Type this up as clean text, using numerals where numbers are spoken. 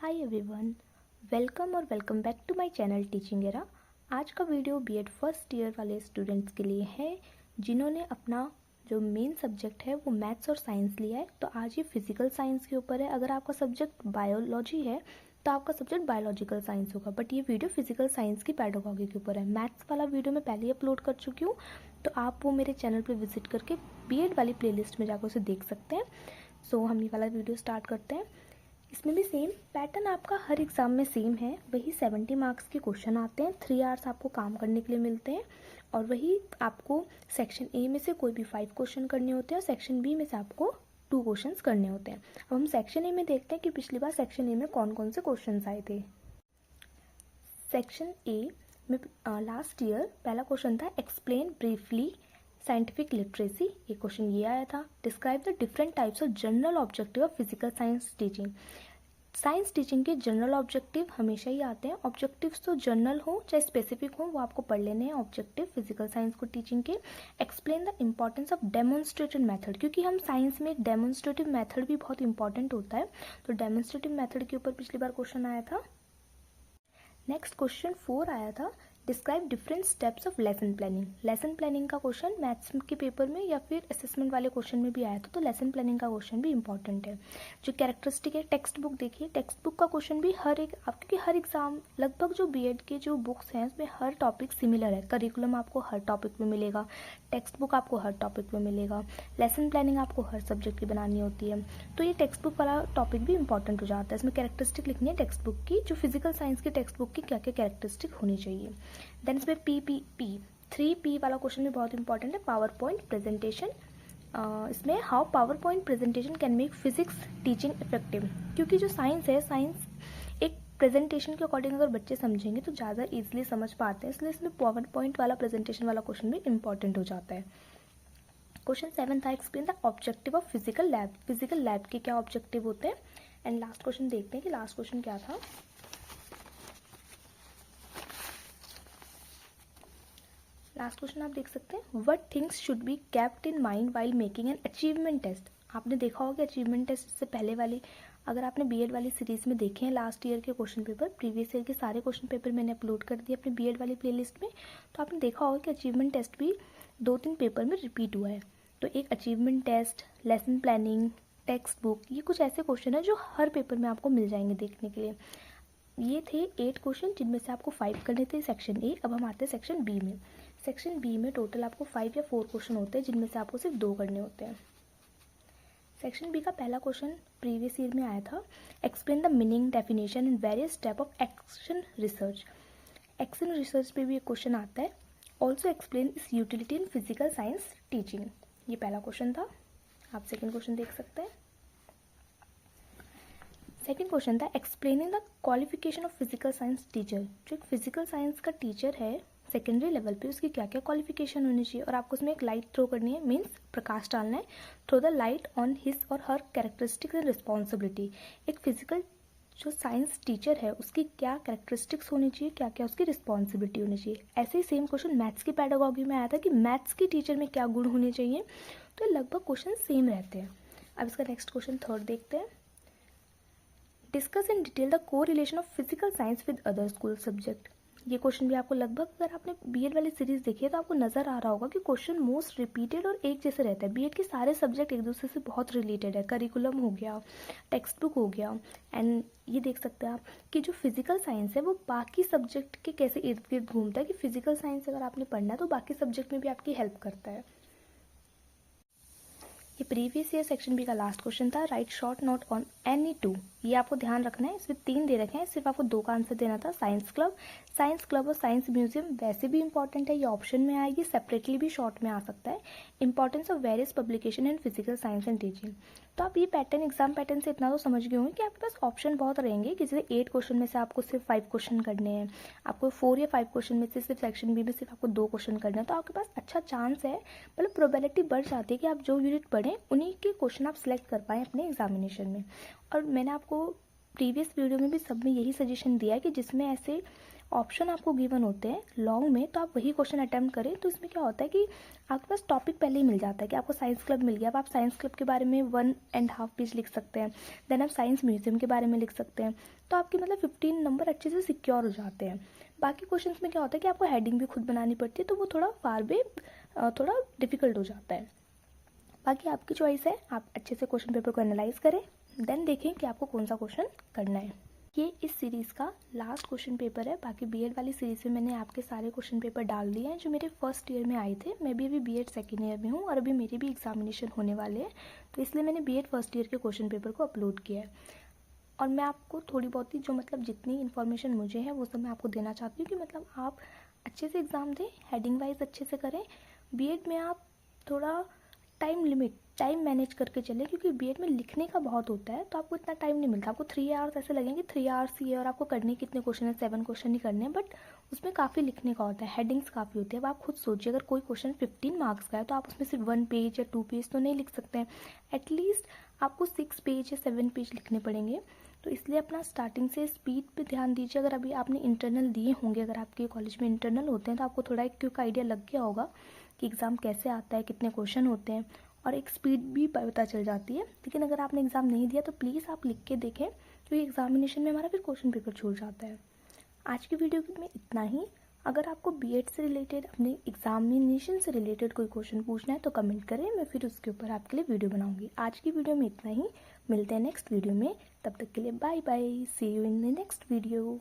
Hi everyone, welcome back to my channel teaching era. आज का video BEd first year वाले students के लिए है जिन्होंने अपना जो मेन सब्जेक्ट है वो मैथ्स और साइंस लिया है। तो आज ये फिजिकल साइंस के ऊपर है। अगर आपका सब्जेक्ट बायोलॉजी है तो आपका सब्जेक्ट बायोलॉजिकल साइंस होगा, बट ये वीडियो फिजिकल साइंस की पेडागॉजी के ऊपर है। मैथ्स वाला वीडियो मैं पहले ही अपलोड कर चुकी हूँ, तो आप वो मेरे चैनल पर विजिट करके बीएड वाली प्लेलिस्ट में जाकर उसे देख सकते हैं। सो हम ये वाला वीडियो स्टार्ट करते हैं। इसमें भी सेम पैटर्न आपका हर एग्ज़ाम में सेम है। वही 70 मार्क्स के क्वेश्चन आते हैं, 3 आवर्स आपको काम करने के लिए मिलते हैं, और वही आपको सेक्शन ए में से कोई भी 5 क्वेश्चन करने होते हैं और सेक्शन बी में से आपको 2 क्वेश्चंस करने होते हैं। अब हम सेक्शन ए में देखते हैं कि पिछली बार सेक्शन ए में कौन कौन से क्वेश्चन आए थे। सेक्शन ए में लास्ट ईयर पहला क्वेश्चन था एक्सप्लेन ब्रीफली साइंटिफिक लिटरेसी। ये क्वेश्चन ये आया था। Describe the different types of general objective of physical science teaching. Science teaching के जनरल ऑब्जेक्टिव हमेशा ही आते हैं। ऑब्जेक्टिव्स तो जनरल हो चाहे स्पेसिफिक हो, वो आपको पढ़ लेने हैं ऑब्जेक्टिव फिजिकल साइंस को टीचिंग के। Explain the importance of demonstrative method, क्योंकि हम साइंस में एक डेमोन्स्ट्रेटिव मेथड भी बहुत इंपॉर्टेंट होता है, तो डेमोन्स्ट्रेटिव मेथड के ऊपर पिछली बार क्वेश्चन आया था। नेक्स्ट क्वेश्चन 4 आया था describe different steps of lesson planning. Lesson planning का क्वेश्चन मैथ्स के पेपर में या फिर असेसमेंट वाले क्वेश्चन में भी आया था, तो लेसन प्लानिंग का क्वेश्चन भी इंपॉर्टेंट है। जो कैरेक्टरिस्टिक है, टेक्स्ट बुक देखिए, टेक्स्ट बुक का क्वेश्चन भी क्योंकि हर एग्जाम लगभग जो बीएड के जो बुक्स हैं उसमें हर टॉपिक सिमिलर है। करिकुलम आपको हर टॉपिक में मिलेगा, टेक्स्ट बुक आपको हर टॉपिक में मिलेगा, लेसन प्लानिंग आपको हर सब्जेक्ट की बनानी होती है, तो ये टेक्स्ट बुक वाला टॉपिक भी इंपॉर्टेंट हो जाता है। इसमें कैरेक्टरिस्टिक लिखनी है टेक्स्ट बुक की, जो फिजिकल साइंस की टेक्स्ट बुक की क्या क्या कैरेक्टरिस्टिक होनी चाहिए। देन इसमें पी 3P वाला क्वेश्चन भी बहुत इंपॉर्टेंट है, पावर पॉइंट प्रेजेंटेशन। इसमें how power point presentation can make physics teaching effective, क्योंकि जो साइंस है, साइंस एक प्रेजेंटेशन के अकॉर्डिंग अगर बच्चे समझेंगे तो ज़्यादा ईजिली समझ पाते हैं, इसलिए इसमें पावर पॉइंट वाला प्रेजेंटेशन वाला क्वेश्चन भी इंपॉर्टेंट हो जाता है। क्वेश्चन 7 था explain the objective of physical lab. Physical lab के क्या ऑब्जेक्टिव होते हैं। एंड लास्ट क्वेश्चन देखते हैं कि लास्ट क्वेश्चन क्या था। लास्ट क्वेश्चन आप देख सकते हैं, what things should be kept in mind while making an achievement test. आपने देखा होगा अचीवमेंट टेस्ट से पहले वाली, अगर आपने बीएड वाली सीरीज में देखे हैं लास्ट ईयर के क्वेश्चन पेपर, प्रीवियस ईयर के सारे क्वेश्चन पेपर मैंने अपलोड कर दिए अपने बीएड वाली प्लेलिस्ट में, तो आपने देखा होगा कि अचीवमेंट टेस्ट भी 2-3 पेपर में रिपीट हुआ है। तो एक achievement test, lesson planning, text book, ये कुछ ऐसे क्वेश्चन है जो हर पेपर में आपको मिल जाएंगे देखने के लिए। ये थे 8 क्वेश्चन जिनमें से आपको 5 करने थे सेक्शन ए। अब हम आते हैं सेक्शन बी में। सेक्शन बी में टोटल आपको 5 या 4 क्वेश्चन होते हैं जिनमें से आपको सिर्फ 2 करने होते हैं। सेक्शन बी का पहला क्वेश्चन प्रीवियस ईयर में आया था, explain the meaning, definition and various step of action research. Action research पे भी एक क्वेश्चन आता है। ऑल्सो एक्सप्लेन इस utility in physical science teaching. ये पहला क्वेश्चन था। आप सेकेंड क्वेश्चन देख सकते हैं। सेकेंड क्वेश्चन था explaining the qualification of physical science teacher. जो एक फिजिकल साइंस का टीचर है सेकेंडरी लेवल पे, उसकी क्या क्या क्वालिफिकेशन होनी चाहिए, और आपको उसमें एक लाइट थ्रो करनी है, मीन्स प्रकाश डालना है। Throw the light on his और हर कैरेक्टरिस्टिक्स एंड रिस्पॉन्सिबिलिटी। एक फिजिकल जो साइंस टीचर है उसकी क्या कैरेक्टरिस्टिक्स होनी चाहिए, क्या क्या उसकी रिस्पॉन्सिबिलिटी होनी चाहिए। ऐसे ही सेम क्वेश्चन मैथ्स की पेडागॉजी में आया था कि मैथ्स की टीचर में क्या गुण होने चाहिए, तो लगभग क्वेश्चन सेम रहते हैं। अब इसका नेक्स्ट क्वेश्चन 3 देखते हैं। डिस्कस इन डिटेल द को relation of physical science with other school subject. ये क्वेश्चन भी आपको लगभग, अगर आपने बीएड वाली सीरीज देखी है तो आपको नजर आ रहा होगा कि क्वेश्चन मोस्ट रिपीटेड और एक जैसे रहता है। बीएड के सारे सब्जेक्ट एक दूसरे से बहुत रिलेटेड है। करिकुलम हो गया, टेक्स्ट बुक हो गया, एंड ये देख सकते हैं आप कि जो फिजिकल साइंस है वो बाकी सब्जेक्ट के कैसे इर्द गिर्द घूमता है, कि फिजिकल साइंस अगर आपने पढ़ना है तो बाकी सब्जेक्ट में भी आपकी हेल्प करता है। ये प्रीवियस ईयर सेक्शन बी का लास्ट क्वेश्चन था, right short note on any 2। ये आपको ध्यान रखना है, इसमें 3 दे रखे हैं, सिर्फ आपको 2 का आंसर देना था। साइंस क्लब और साइंस म्यूजियम वैसे भी इंपॉर्टेंट है, ये ऑप्शन में आएगी, सेपरेटली भी शॉर्ट में आ सकता है। Importance of various publication in physical science and teaching. तो आप ये पैटर्न, एग्जाम पैटर्न से इतना तो समझ गए होंगे कि आपके पास ऑप्शन बहुत रहेंगे, कि जैसे 8 क्वेश्चन में से आपको सिर्फ 5 क्वेश्चन करने हैं, आपको 4 या 5 क्वेश्चन में से सिर्फ सेक्शन बी में सिर्फ आपको 2 क्वेश्चन करने हैं, तो आपके पास अच्छा चांस है, मतलब प्रोबेबिलिटी बढ़ जाती है कि आप जो यूनिट पढ़ें उन्हीं के क्वेश्चन आप सिलेक्ट कर पाएँ अपने एग्जामिनेशन में। और मैंने आपको प्रीवियस वीडियो में भी सब में यही सजेशन दिया है कि जिसमें ऐसे ऑप्शन आपको गिवन होते हैं लॉन्ग में, तो आप वही क्वेश्चन अटैम्प्ट करें। तो इसमें क्या होता है कि आपके पास टॉपिक पहले ही मिल जाता है कि आपको साइंस क्लब मिल गया, अब आप साइंस क्लब के बारे में 1.5 पेज लिख सकते हैं, देन आप साइंस म्यूजियम के बारे में लिख सकते हैं। तो आपके मतलब 15 नंबर अच्छे से सिक्योर हो जाते हैं। बाकी क्वेश्चंस में क्या होता है कि आपको हेडिंग भी खुद बनानी पड़ती है, तो वो थोड़ा थोड़ा डिफिकल्ट हो जाता है। बाकी आपकी चॉइस है, आप अच्छे से क्वेश्चन पेपर को एनालाइज करें, देन देखें कि आपको कौन सा क्वेश्चन करना है। ये इस सीरीज़ का लास्ट क्वेश्चन पेपर है। बाकी बीएड वाली सीरीज़ में मैंने आपके सारे क्वेश्चन पेपर डाल दिए हैं जो मेरे फर्स्ट ईयर में आए थे। मैं भी अभी बीएड सेकेंड ईयर में हूँ और अभी मेरे भी एग्जामिनेशन होने वाले हैं, तो इसलिए मैंने बीएड फर्स्ट ईयर के क्वेश्चन पेपर को अपलोड किया है। और मैं आपको थोड़ी बहुत ही जो मतलब जितनी इन्फॉर्मेशन मुझे है वो सब मैं आपको देना चाहती हूँ कि मतलब आप अच्छे से एग्ज़ाम दें, हेडिंग वाइज अच्छे से करें। बीएड में आप थोड़ा टाइम मैनेज करके चलें, क्योंकि बीएड में लिखने का बहुत होता है, तो आपको इतना टाइम नहीं मिलता। आपको 3 आवर्स ऐसे लगेंगे, 3 आवर्स ही है और आपको करने कितने क्वेश्चन है, 7 क्वेश्चन ही करने हैं, बट उसमें काफ़ी लिखने का होता है, हेडिंग्स काफ़ी होती है। अब आप खुद सोचिए, अगर कोई क्वेश्चन 15 मार्क्स का है तो आप उसमें सिर्फ 1 पेज या 2 पेज तो नहीं लिख सकते हैं, एटलीस्ट आपको 6 पेज या 7 पेज लिखने पड़ेंगे। तो इसलिए अपना स्टार्टिंग से स्पीड पे ध्यान दीजिए। अगर अभी आपने इंटरनल दिए होंगे, अगर आपके कॉलेज में इंटरनल होते हैं, तो आपको थोड़ा एक क्विक आइडिया लग गया होगा कि एग्ज़ाम कैसे आता है, कितने क्वेश्चन होते हैं, और एक स्पीड भी पता चल जाती है। लेकिन अगर आपने एग्ज़ाम नहीं दिया तो प्लीज़ आप लिख के देखें, क्योंकि एग्जामिनेशन में हमारा फिर क्वेश्चन पेपर छूट जाता है। आज की वीडियो में इतना ही। अगर आपको बीएड से रिलेटेड, अपने एग्जामिनेशन से रिलेटेड कोई क्वेश्चन पूछना है तो कमेंट करें, मैं फिर उसके ऊपर आपके लिए वीडियो बनाऊंगी। आज की वीडियो में इतना ही, मिलते हैं नेक्स्ट वीडियो में। तब तक के लिए bye bye, see you in the next video.